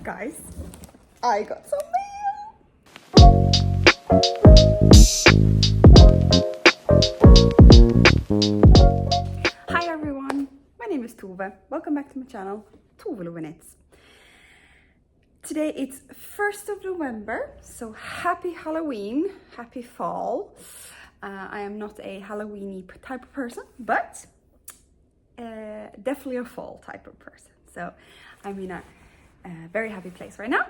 Guys, I got some mail. Hi everyone, my name is Tove. Welcome back to my channel, Tove Lovenitz. Today it's 1st of November, so happy Halloween, happy fall. I am not a Halloweeny type of person, but definitely a fall type of person. So I'm in a very happy place right now.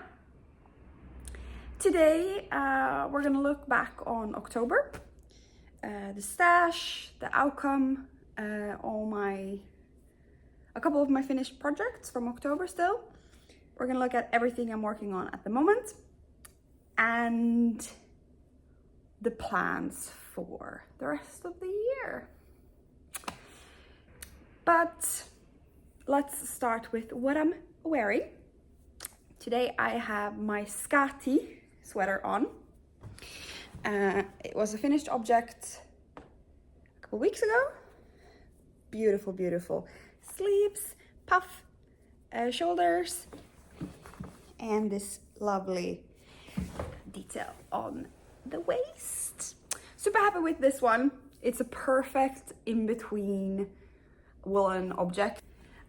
Today we're gonna look back on October, the stash, the outcome, a couple of my finished projects from October still. We're gonna look at everything I'm working on at the moment and the plans for the rest of the year. But let's start with what I'm wearing. Today I have my Skati sweater on. It was a finished object a couple weeks ago. Beautiful, beautiful sleeves, puff, shoulders, and this lovely detail on the waist. Super happy with this one. It's a perfect in-between woolen object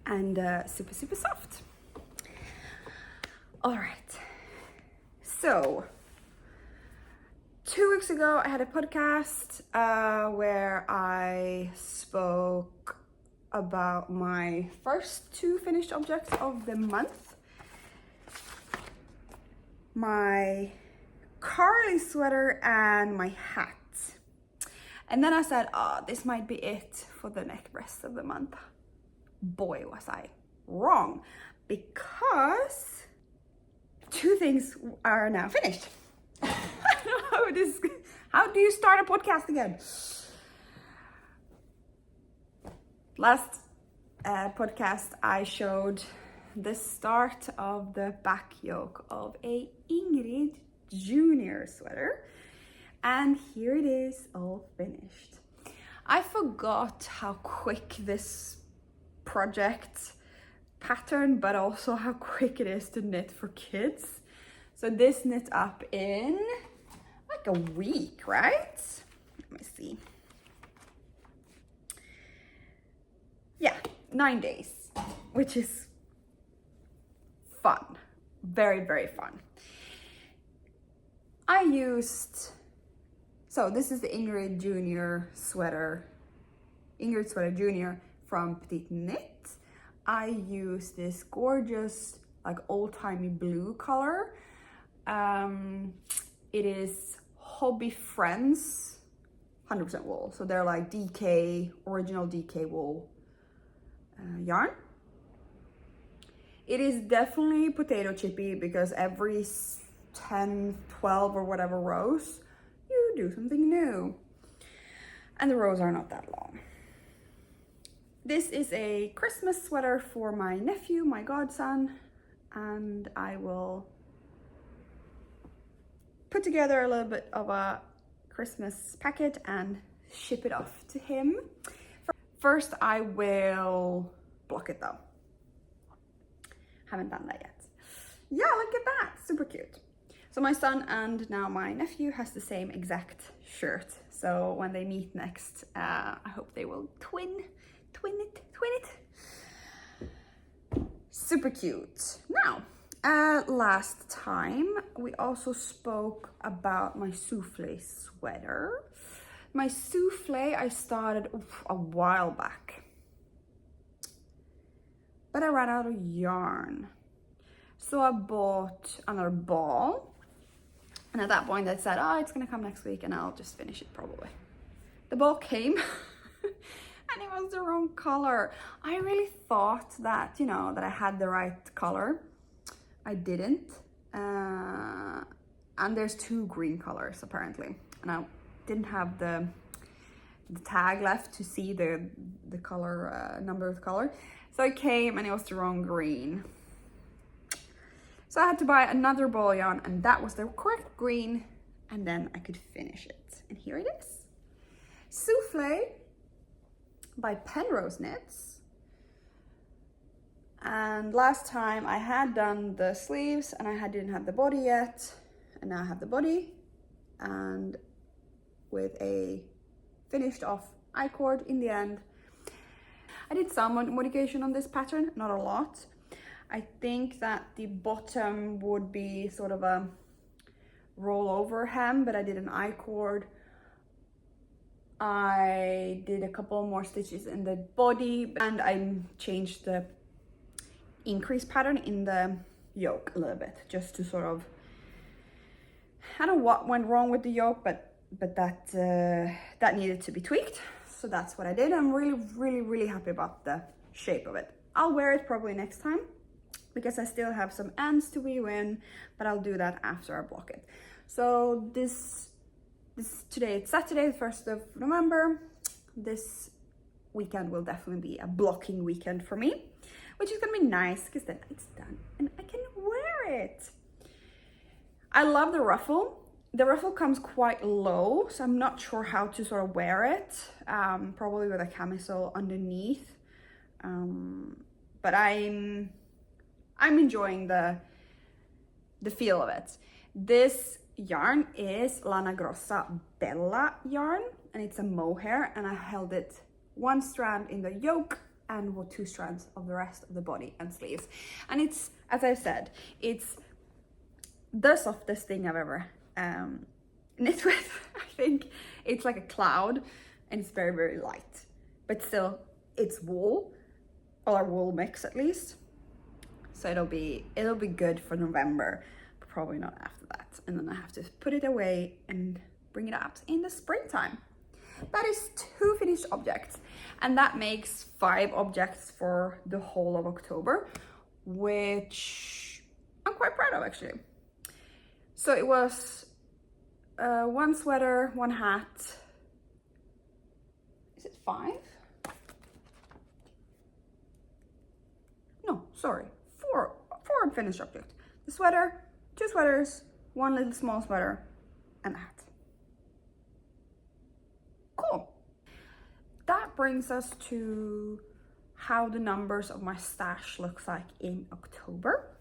and super, super soft. All right, so 2 weeks ago I had a podcast where I spoke about my first 2 finished objects of the month. My Carly sweater and my hat. And then I said, this might be it for the rest of the month. Boy, was I wrong, because 2 things are now finished. I don't know how do you start a podcast again? Last podcast I showed the start of the back yoke of a Ingrid Junior sweater, and here it is all finished. I forgot how quick this project pattern, but also how quick it is to knit for kids. So this knit up in like a week, right? Let me see. Yeah, 9 days, which is fun. Very, very fun. So this is the Ingrid Junior sweater, Ingrid Sweater Junior from Petite Knit. I use this gorgeous, like old-timey blue color. It is Hobby Friends, 100% wool. So they're like DK, original DK wool yarn. It is definitely potato chippy because every 10, 12 or whatever rows, you do something new. And the rows are not that long. This is a Christmas sweater for my nephew, my godson, and I will put together a little bit of a Christmas packet and ship it off to him. First, I will block it though. Haven't done that yet. Yeah, look at that, super cute. So my son and now my nephew has the same exact shirt. So when they meet next, I hope they will twin it. Super cute. Now, last time we also spoke about my souffle sweater. My souffle I started a while back, but I ran out of yarn. So I bought another ball. And at that point I said, it's gonna come next week and I'll just finish it probably. The ball came and it was the wrong color. I really thought that, that I had the right color. I didn't. And there's 2 green colors apparently. And I didn't have the tag left to see the color, number of the color. So I came and it was the wrong green. So I had to buy another ball yarn and that was the correct green, and then I could finish it. And here it is. Souffle by Penrose Knits. And last time I had done the sleeves and I didn't have the body yet, and now I have the body, and with a finished off I-cord in the end. I did some modification on this pattern, not a lot. I think that the bottom would be sort of a rollover hem, but I did an I-cord. I did a couple more stitches in the body, and I changed the increase pattern in the yoke a little bit, just to sort of, I don't know what went wrong with the yoke, but that needed to be tweaked. So that's what I did. I'm really happy about the shape of it. I'll wear it probably next time because I still have some ends to weave in, but I'll do that after I block it. So today it's Saturday, the 1st of November. This weekend will definitely be a blocking weekend for me, which is gonna be nice because then it's done and I can wear it. I love the ruffle. The ruffle comes quite low, so I'm not sure how to sort of wear it. Probably with a camisole underneath. But I'm enjoying the feel of it. This yarn is Lana Grossa Bella yarn, and it's a mohair, and I held it one strand in the yoke and 2 strands of the rest of the body and sleeves. And it's, as I said, it's the softest thing I've ever knit with. I think it's like a cloud, and it's very light, but still it's wool, or a wool mix at least. So it'll be good for November, but probably not after that. And then I have to put it away and bring it out in the springtime. That is 2 finished objects, and that makes 5 objects for the whole of October, which I'm quite proud of actually. So it was 1 sweater, 1 hat. Is it 5? No, sorry, 4 finished objects. The sweater, 2 sweaters, 1 little small sweater, and a hat. Cool. That brings us to how the numbers of my stash looks like in October.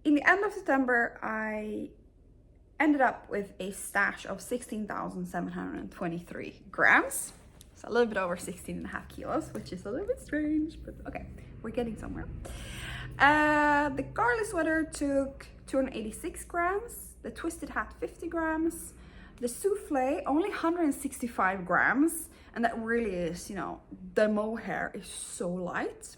In the end of September, I ended up with a stash of 16,723 grams. So a little bit over 16.5 kilos, which is a little bit strange, but okay, we're getting somewhere. The garlic sweater took 286 grams, the twisted hat 50 grams, the souffle only 165 grams, and that really is, you know, the mohair is so light.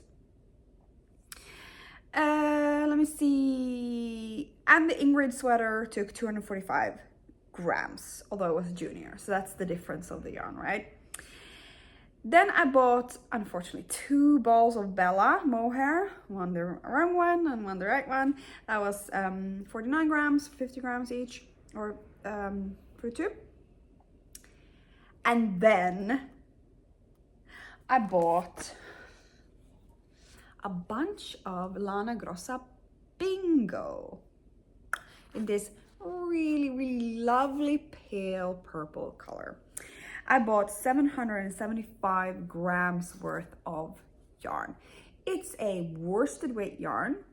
Let me see, and the Ingrid sweater took 245 grams, although it was junior, so that's the difference of the yarn, right? Then I bought, unfortunately, 2 balls of Bella mohair, one the wrong one and one the right one. That was 49 grams, 50 grams each, or for 2. And then I bought a bunch of Lana Grossa Bingo in this really lovely pale purple color. I bought 775 grams worth of yarn. It's a worsted weight yarn.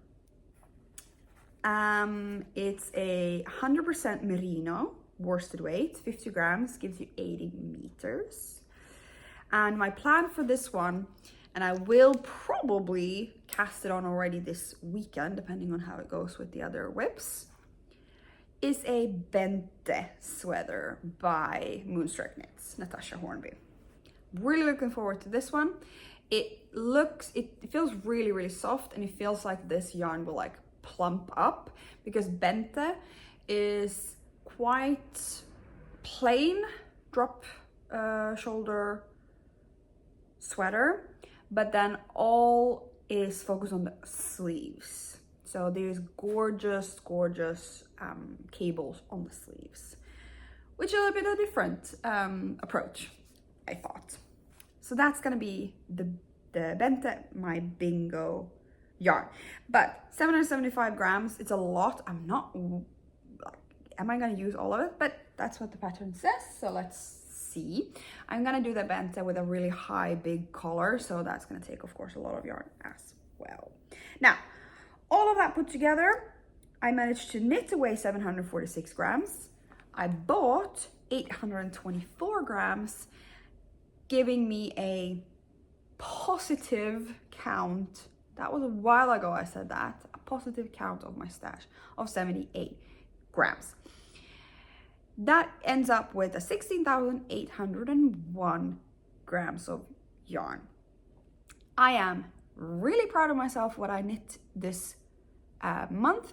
It's a 100% merino worsted weight. 50 grams gives you 80 meters. And my plan for this one, and I will probably cast it on already this weekend, depending on how it goes with the other whips, is a Bente sweater by Moonstruck Knits, Natasha Hornby. Really looking forward to this one. It feels really soft, and it feels like this yarn will like plump up, because Bente is quite plain drop shoulder sweater, but then all is focused on the sleeves. So there's gorgeous cables on the sleeves, which is a bit of a different approach, I thought. So that's gonna be the Bente, my Bingo yarn. But 775 grams, it's a lot. I'm not, am I gonna use all of it? But that's what the pattern says, so let's see. I'm gonna do the bente with a really high, big collar, so that's gonna take, of course, a lot of yarn as well. Now, all of that put together, I managed to knit away 746 grams. I bought 824 grams, giving me a positive count. That was a while ago I said that. A positive count of my stash of 78 grams. That ends up with a 16,801 grams of yarn. I am really proud of myself what I knit this month,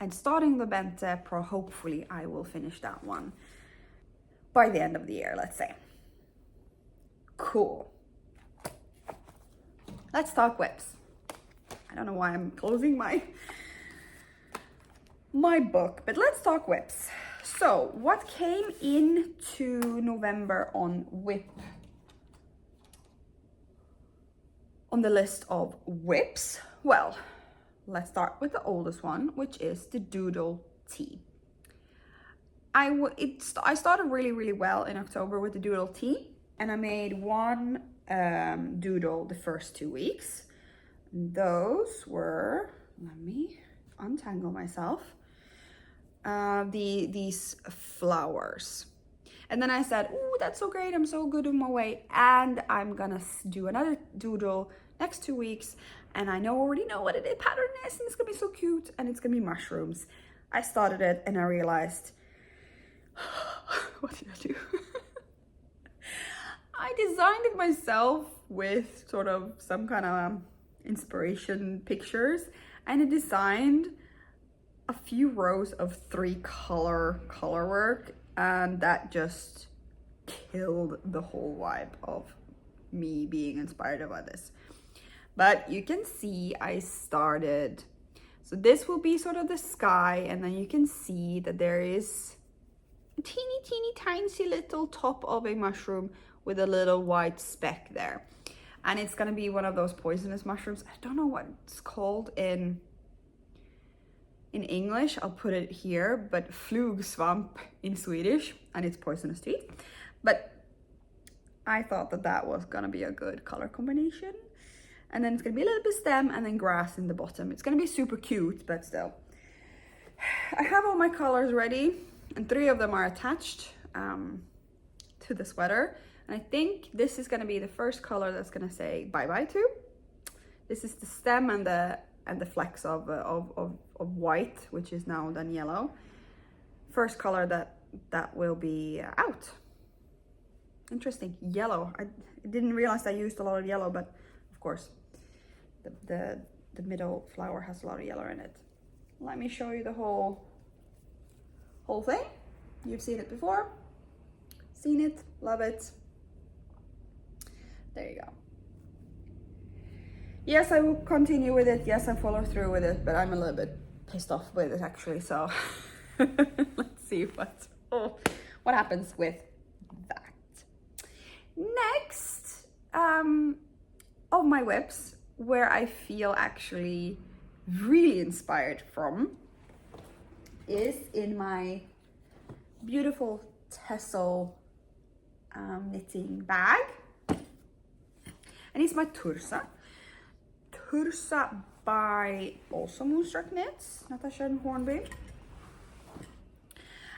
and starting the bente pro, hopefully I will finish that one by the end of the year, let's say. Cool. Let's talk whips. I don't know why I'm closing my book, but let's talk whips. So what came into November on the list of whips? Well, let's start with the oldest one, which is the doodle tee. I started really well in October with the doodle tee, and I made one doodle the first 2 weeks. Those were, let me untangle myself, these flowers. And then I said, oh, that's so great, I'm so good on my way, and I'm gonna do another doodle next 2 weeks, and I already know what the pattern is, and it's gonna be so cute, and it's gonna be mushrooms. I started it and I realized, what did I do? I designed it myself with sort of some kind of inspiration pictures, and I designed a few rows of 3 color work, and that just killed the whole vibe of me being inspired by this. But you can see I started, so this will be sort of the sky, and then you can see that there is a teeny tiny little top of a mushroom with a little white speck there. And it's gonna be one of those poisonous mushrooms. I don't know what it's called in English, I'll put it here, but flugsvamp in Swedish, and it's poisonous to eat. But I thought that was gonna be a good color combination. And then it's gonna be a little bit stem and then grass in the bottom. It's gonna be super cute, but still. I have all my colors ready, and 3 of them are attached to the sweater. And I think this is gonna be the first color that's gonna say bye-bye to. This is the stem and the flecks of white, which is now done yellow. First color that will be out. Interesting, yellow. I didn't realize I used a lot of yellow, but of course, the middle flower has a lot of yellow in it. Let me show you the whole thing. You've seen it before. Seen it, love it. There you go. Yes, I will continue with it. Yes, I follow through with it, but I'm a little bit pissed off with it actually. So let's see what happens with that. Next, of my whips, where I feel actually really inspired from, is in my beautiful Tessel knitting bag, and it's my Tursa by also Moonstruck Knits, Natasha and Hornby.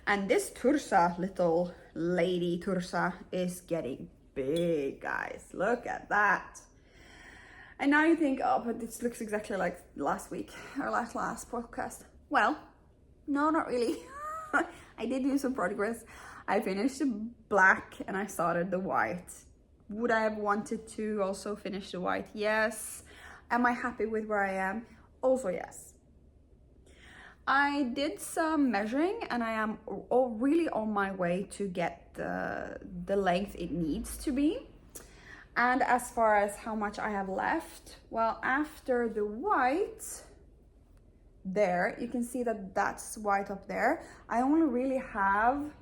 And this Tursa, little lady Tursa, is getting big, guys. Look at that. And now you think, oh, but this looks exactly like last week, or last podcast. Well, no, not really. I did do some progress. I finished the black and I started the white. Would I have wanted to also finish the white? Yes. Am I happy with where I am? Also yes. I did some measuring and I am really on my way to get the length it needs to be. And as far as how much I have left, well, after the white there, you can see that that's white up there. I only really have,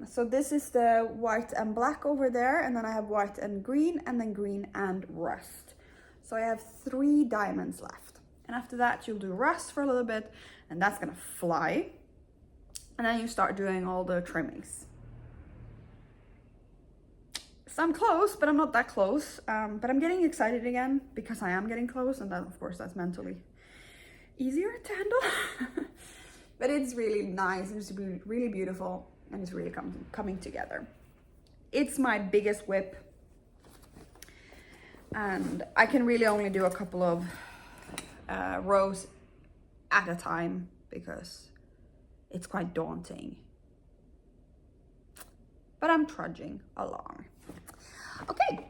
so this is the white and black over there, and then I have white and green, and then green and rust. So I have 3 diamonds left. And after that, you'll do rust for a little bit, and that's gonna fly. And then you start doing all the trimmings. So I'm close, but I'm not that close. But I'm getting excited again because I am getting close, and that, of course, that's mentally easier to handle. But it's really nice, it's really beautiful, and it's really coming together. It's my biggest whip, and I can really only do a couple of rows at a time because it's quite daunting. But I'm trudging along. Okay.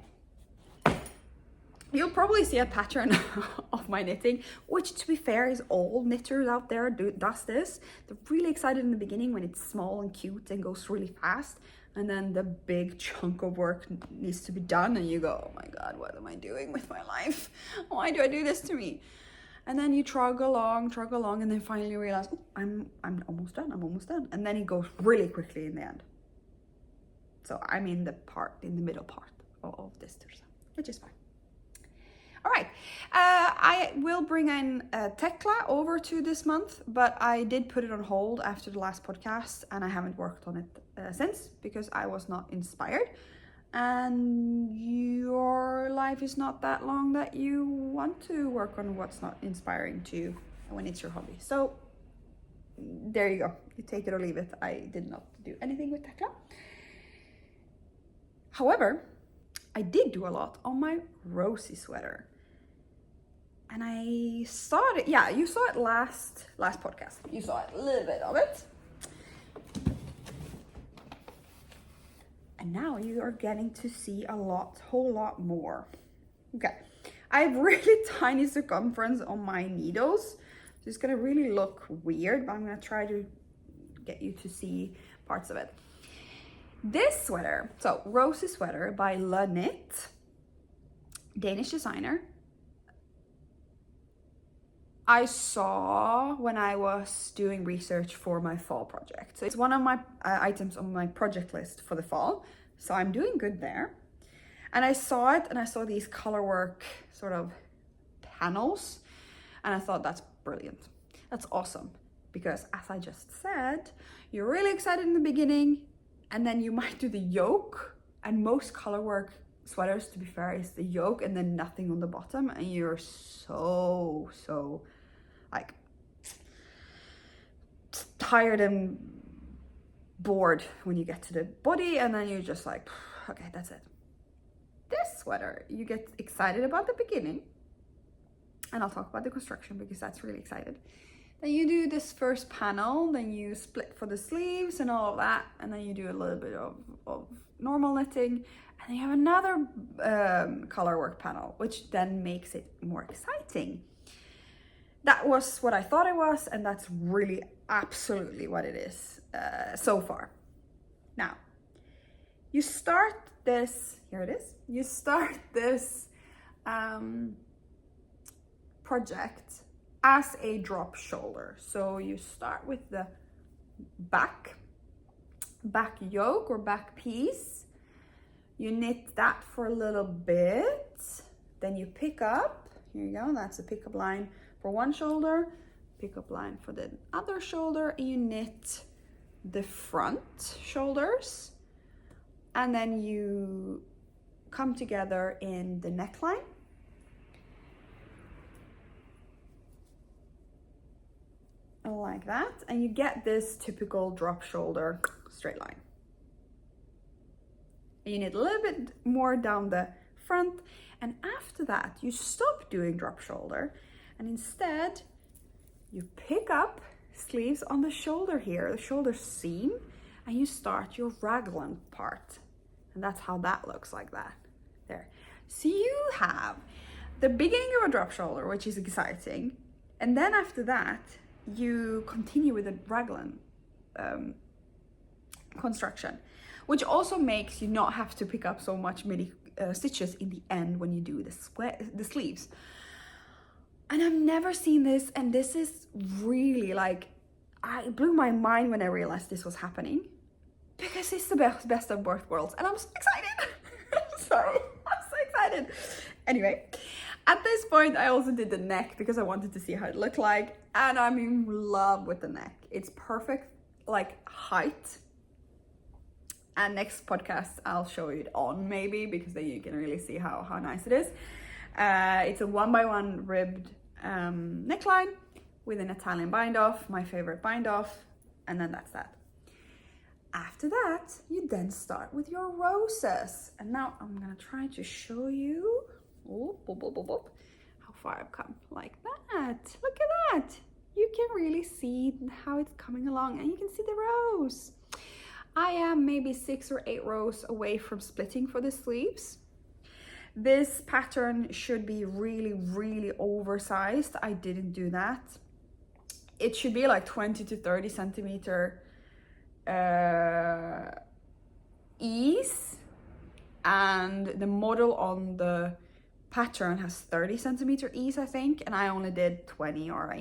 You'll probably see a pattern of my knitting, which, to be fair, is all knitters out there does this. They're really excited in the beginning when it's small and cute and goes really fast. And then the big chunk of work needs to be done and you go, oh my God, what am I doing with my life? Why do I do this to me? And then you trug along, and then finally realize, oh, I'm almost done. And then it goes really quickly in the end. So I'm in the middle part of this, which is fine. All right, I will bring in Tekla over to this month, but I did put it on hold after the last podcast, and I haven't worked on it since because I was not inspired. And your life is not that long that you want to work on what's not inspiring to you when it's your hobby. So there you go. You take it or leave it. I did not do anything with Tekla. However, I did do a lot on my Rosie sweater. And I saw it, yeah, you saw it last podcast. You saw it, a little bit of it. And now you are getting to see whole lot more. Okay, I have really tiny circumference on my needles. So it's gonna really look weird, but I'm gonna try to get you to see parts of it. This sweater, so Rosie sweater by La Knit, Danish designer. I saw when I was doing research for my fall project. So it's one of my items on my project list for the fall. So I'm doing good there. And I saw it and I saw these colorwork sort of panels. And I thought that's brilliant. That's awesome. Because as I just said, you're really excited in the beginning and then you might do the yoke. And most colorwork sweaters, to be fair, is the yoke and then nothing on the bottom. And you're so like tired and bored when you get to the body, and then you're just like, okay, that's it. This sweater, you get excited about the beginning, and I'll talk about the construction because that's really excited. Then you do this first panel, then you split for the sleeves and all of that, and then you do a little bit of normal knitting, and then you have another colorwork panel, which then makes it more exciting. That was what I thought it was, and that's really absolutely what it is so far. Now, you start this, here it is, you start this project as a drop shoulder. So you start with the back yoke or back piece, you knit that for a little bit, then you pick up, here you go, that's a pickup line for one shoulder, pickup line for the other shoulder, and you knit the front shoulders, and then you come together in the neckline. Like that, and you get this typical drop shoulder straight line. And you knit a little bit more down the front, and after that you stop doing drop shoulder, and instead you pick up sleeves on the shoulder here, the shoulder seam, and you start your raglan part. And that's how that looks, like that. There. So you have the beginning of a drop shoulder, which is exciting. And then after that, you continue with the raglan construction, which also makes you not have to pick up so much many stitches in the end when you do the sleeves. And I've never seen this, and this is really like, it blew my mind when I realized this was happening, because it's the best of both worlds, and I'm so excited. Sorry, I'm so excited. Anyway, at this point, I also did the neck because I wanted to see how it looked like, and I'm in love with the neck. It's perfect, like height. And next podcast I'll show you it on maybe, because then you can really see how nice it is. It's a 1x1 ribbed neckline with an Italian bind off, my favorite bind off, and then that's that. After that, you then start with your roses. And now I'm gonna try to show you how far I've come, like that. Look at that. You can really see how it's coming along, and you can see the rose. I am maybe 6 or 8 rows away from splitting for the sleeves. This pattern should be really, really oversized. I didn't do that. It should be like 20 to 30 centimeter ease, and the model on the pattern has 30 centimeter ease, I think, and I only did 20, or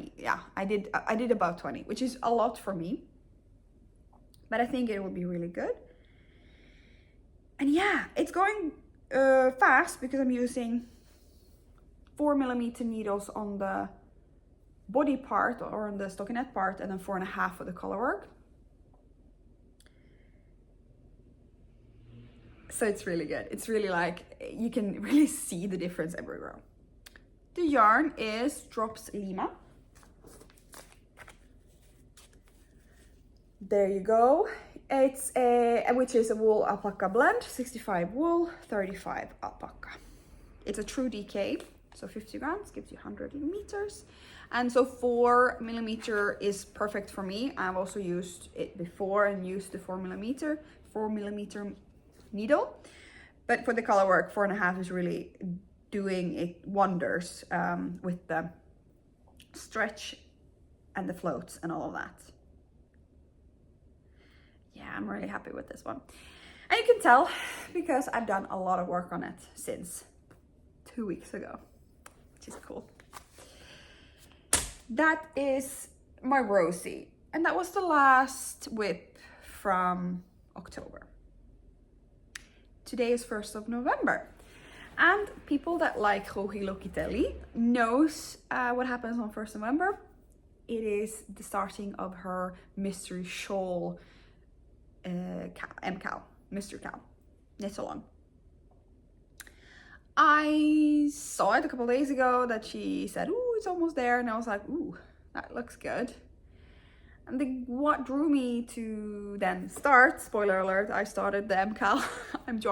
I did about 20, which is a lot for me, but I think it will be really good. And yeah, it's going fast because I'm using 4mm needles on the body part or on the stockinette part, and then 4.5 for the color work. So it's really good. It's really like, you can really see the difference every row. The yarn is Drops Lima. There you go. It's which is a wool alpaca blend, 65 wool, 35 alpaca. It's a true DK, so 50 grams gives you 100 meters. And so 4mm is perfect for me. I've also used it before and used the 4mm needle, but for the color work, 4.5 is really doing it wonders with the stretch and the floats and all of that. Yeah, I'm really happy with this one. And you can tell because I've done a lot of work on it since 2 weeks ago, which is cool. That is my Rosie, and that was the last whip from October. Today is 1st of November, and people that like Joji Locatellis knows what happens on 1st November. It is the starting of her mystery shawl MKAL, Mr. Cal, knit along. I saw it a couple days ago that she said, "Ooh, it's almost there," and I was like, "Ooh, that looks good." And what drew me to then start, spoiler alert, I started the MKAL.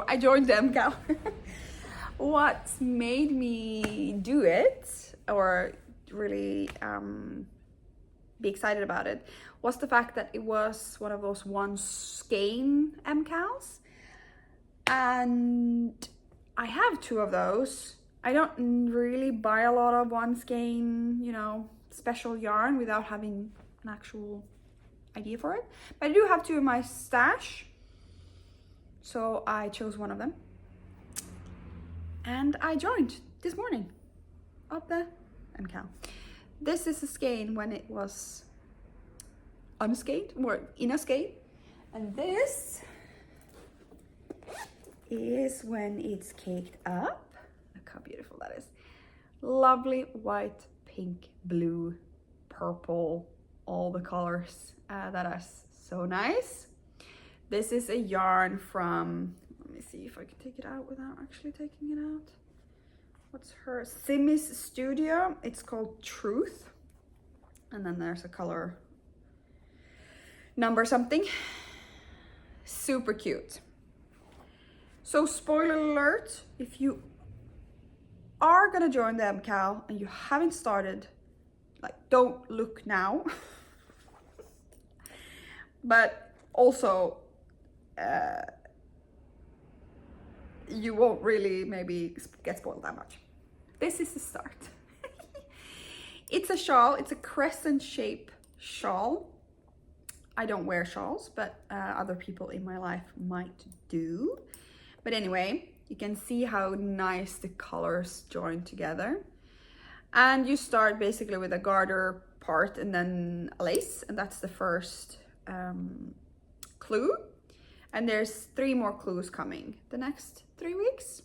I joined the MKAL. What made me do it, or really be excited about it, was the fact that it was one of those one skein MKALs. And I have 2 of those. I don't really buy a lot of one skein, you know, special yarn without having an actual idea for it. But I do have 2 in my stash. So I chose one of them. And I joined this morning of the MKAL. This is a skein when it was unskein, or in a skein. And this is when it's caked up. Look how beautiful that is. Lovely white, pink, blue, purple, all the colors. That is so nice. This is a yarn from, let me see if I can take it out without actually taking it out. What's her? Simmy's Studio. It's called Truth. And then there's a color number something. Super cute. So spoiler alert, if you are gonna join the MKAL and you haven't started, like, don't look now. But also, you won't really maybe get spoiled that much. This is the start. It's a shawl. It's a crescent shape shawl. I don't wear shawls, but other people in my life might do. But anyway, you can see how nice the colors join together. And you start basically with a garter part and then a lace, and that's the first clue. And there's 3 more clues coming the next 3 weeks.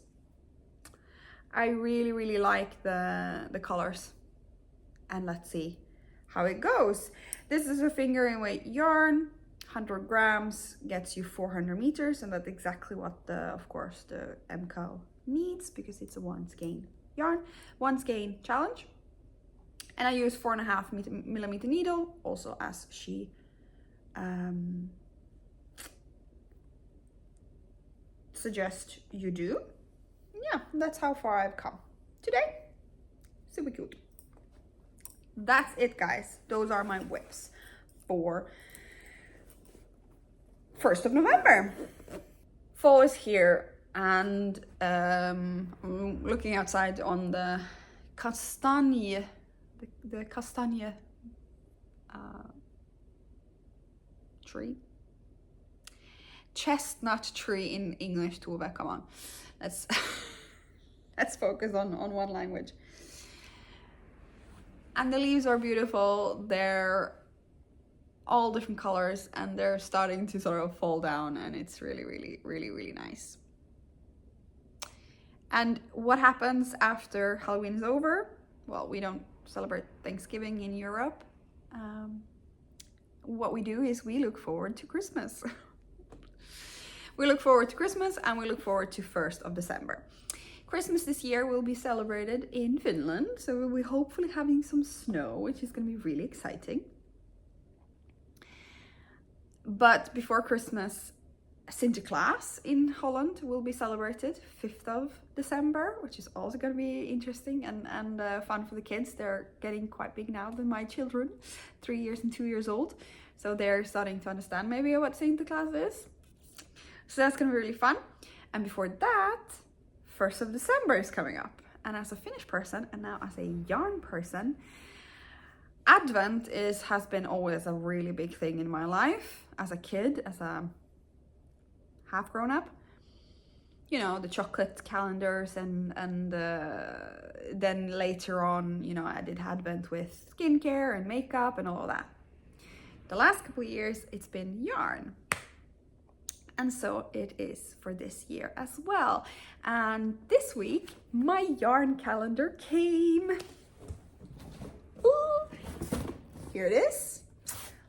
I really, really like the colors. And let's see how it goes. This is a fingering weight yarn, 100 grams gets you 400 meters, and that's exactly what of course the MKAL needs, because it's a 1 skein yarn, 1 skein challenge. And I use 4.5 millimeter needle, also as she suggests you do. Yeah, that's how far I've come today. Super cute. That's it, guys. Those are my whips for 1st of November. Fall is here, and I'm looking outside on the castagne, the castagne tree. Chestnut tree in English, Tove, come on. Let's let's focus on one language. And the leaves are beautiful. They're all different colors, and they're starting to sort of fall down, and it's really nice. And what happens after Halloween is over? Well, we don't celebrate Thanksgiving in Europe. What we do is we look forward to Christmas. We look forward to Christmas, and we look forward to 1st of December. Christmas this year will be celebrated in Finland, so we'll be hopefully having some snow, which is going to be really exciting. But before Christmas, Sinterklaas in Holland will be celebrated 5th of December, which is also going to be interesting and fun for the kids. They're getting quite big now than my children, 3 years and 2 years old. So they're starting to understand maybe what Sinterklaas is. So that's going to be really fun. And before that, 1st of December is coming up. And as a Finnish person, and now as a yarn person, Advent has been always a really big thing in my life. As a kid, as a half grown up, you know, the chocolate calendars, and then later on, you know, I did Advent with skincare and makeup and all of that. The last couple of years, it's been yarn. And so it is for this year as well. And this week, my yarn calendar came. Ooh, here it is.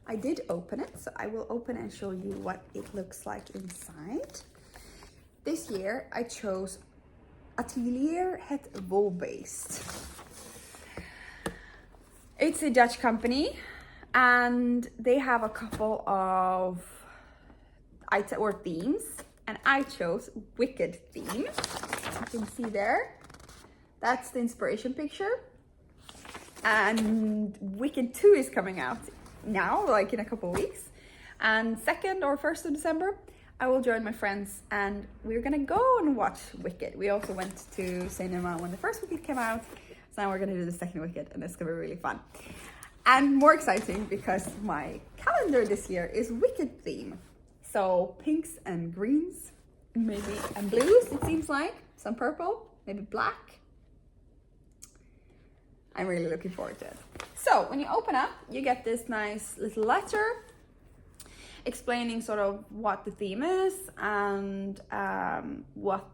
I did open it, so I will open and show you what it looks like inside. This year, I chose Atelier Het Wol-based. It's a Dutch company, and they have a couple of themes, and I chose Wicked theme. You can see there, that's the inspiration picture. And Wicked 2 is coming out now, like in a couple of weeks. And 2nd or 1st of December, I will join my friends, and we're gonna go and watch Wicked. We also went to cinema when the first Wicked came out, so now we're gonna do the second Wicked, and it's gonna be really fun. And more exciting, because my calendar this year is Wicked theme. So pinks and greens, maybe, and blues, it seems like. Some purple, maybe black. I'm really looking forward to it. So when you open up, you get this nice little letter explaining sort of what the theme is and what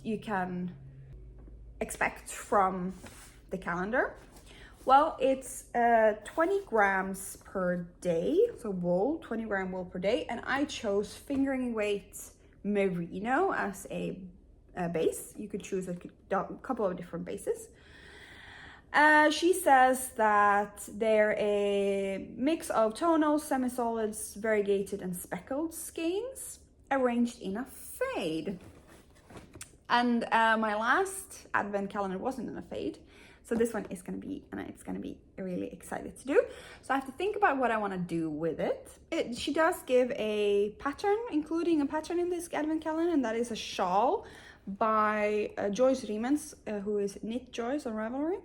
you can expect from the calendar. Well, it's 20 grams per day, so wool, 20 gram wool per day, and I chose fingering weight merino as a base. You could choose a couple of different bases. She says that they're a mix of tonals, semi-solids, variegated, and speckled skeins arranged in a fade. And my last Advent calendar wasn't in a fade. So this one is going to be, and it's going to be really excited to do. So I have to think about what I want to do with it. She does give a pattern, including a pattern in this Advent calendar, and that is a shawl by Joyce Riemens, who is Knit Joyce on Ravelry.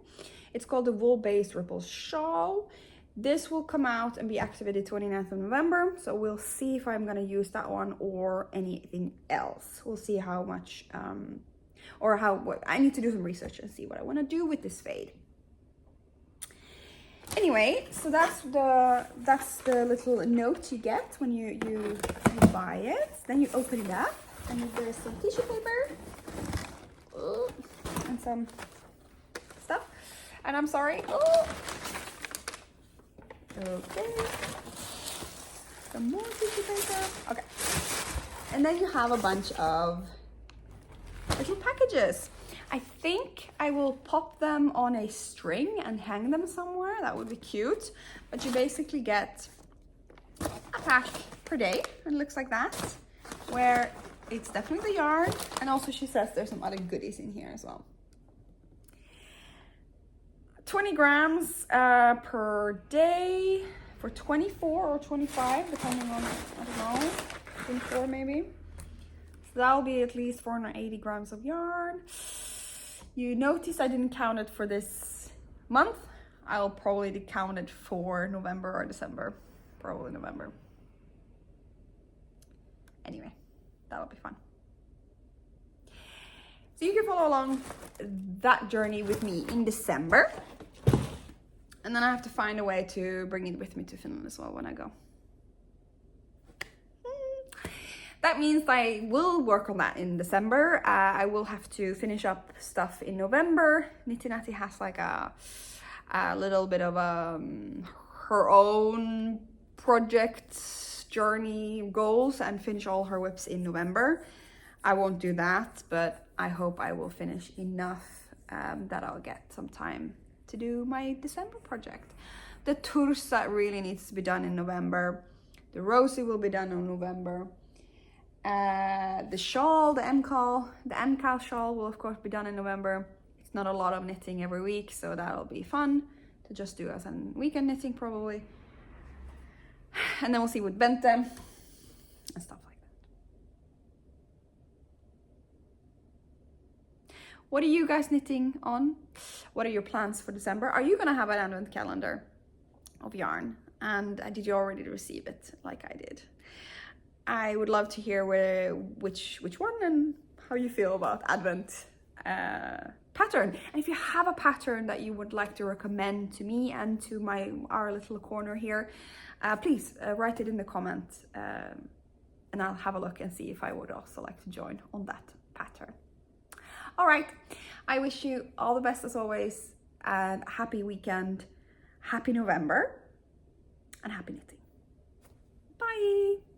It's called the Wool-Based Ripples Shawl. This will come out and be activated 29th of November. So we'll see if I'm going to use that one or anything else. We'll see how much... I need to do some research and see what I want to do with this fade. Anyway, so that's the little note you get when you buy it. Then you open it up, and there's some tissue paper and some stuff. And I'm sorry. Okay. Some more tissue paper. Okay. And then you have a bunch of little packages. I think I will pop them on a string and hang them somewhere. That would be cute. But you basically get a pack per day, and it looks like that, where it's definitely the yarn, and also she says there's some other goodies in here as well. 20 grams per day for 24 or 25, depending on, I don't know, 24 maybe. So that'll be at least 480 grams of yarn. You notice I didn't count it for this month. I'll probably count it for November or December, probably November. Anyway, that'll be fun. So you can follow along that journey with me in December. And then I have to find a way to bring it with me to Finland as well when I go. That means I will work on that in December. I will have to finish up stuff in November. Nitty Natty has like a little bit of her own project journey goals and finish all her whips in November. I won't do that, but I hope I will finish enough that I'll get some time to do my December project. The Tursa really needs to be done in November. The Rosie will be done in November. The shawl, the MKAL shawl will of course be done in November. It's not a lot of knitting every week, so that'll be fun to just do as a weekend knitting probably. And then we'll see with Bente and stuff like that. What are you guys knitting on? What are your plans for December? Are you gonna have an advent calendar of yarn? And did you already receive it like I did? I would love to hear which one and how you feel about advent pattern. And if you have a pattern that you would like to recommend to me and to our little corner here, please write it in the comments, and I'll have a look and see if I would also like to join on that pattern. All right, I wish you all the best as always, and happy weekend, happy November, and happy knitting. Bye.